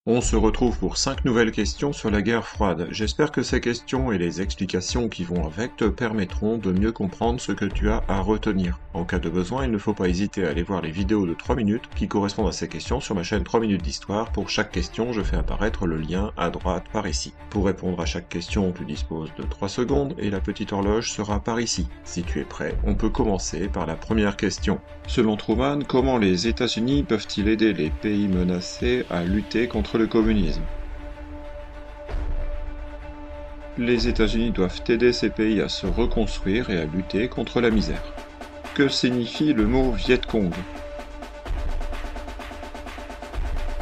On se retrouve pour 5 nouvelles questions sur la guerre froide. J'espère que ces questions et les explications qui vont avec te permettront de mieux comprendre ce que tu as à retenir. En cas de besoin, il ne faut pas hésiter à aller voir les vidéos de 3 minutes qui correspondent à ces questions sur ma chaîne 3 minutes d'histoire. Pour chaque question, je fais apparaître le lien à droite par ici. Pour répondre à chaque question, tu disposes de 3 secondes et la petite horloge sera par ici. Si tu es prêt, on peut commencer par la première question. Selon Truman, comment les États-Unis peuvent-ils aider les pays menacés à lutter contre le communisme? Les États-Unis doivent aider ces pays à se reconstruire et à lutter contre la misère. Que signifie le mot Viet Cong?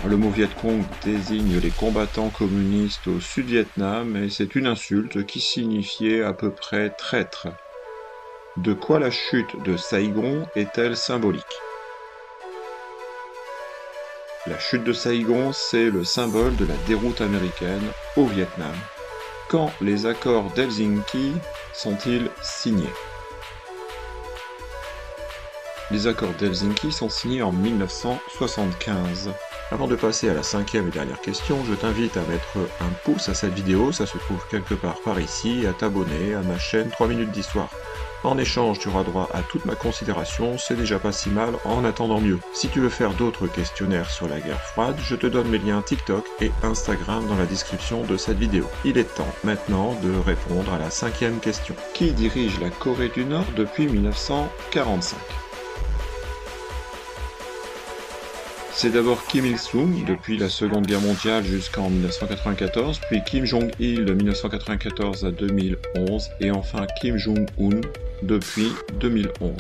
Le mot Viet Cong désigne les combattants communistes au Sud-Vietnam et c'est une insulte qui signifiait à peu près traître. De quoi la chute de Saïgon est-elle symbolique? La chute de Saïgon, c'est le symbole de la déroute américaine au Vietnam. Quand les accords d'Helsinki sont-ils signés? Les accords d'Helsinki sont signés en 1975. Avant de passer à la cinquième et dernière question, je t'invite à mettre un pouce à cette vidéo, ça se trouve quelque part par ici, et à t'abonner à ma chaîne 3 minutes d'histoire. En échange, tu auras droit à toute ma considération, c'est déjà pas si mal, en attendant mieux. Si tu veux faire d'autres questionnaires sur la guerre froide, je te donne mes liens TikTok et Instagram dans la description de cette vidéo. Il est temps maintenant de répondre à la cinquième question. Qui dirige la Corée du Nord depuis 1945? C'est d'abord Kim Il-sung depuis la Seconde Guerre mondiale jusqu'en 1994, puis Kim Jong-il de 1994 à 2011 et enfin Kim Jong-un depuis 2011.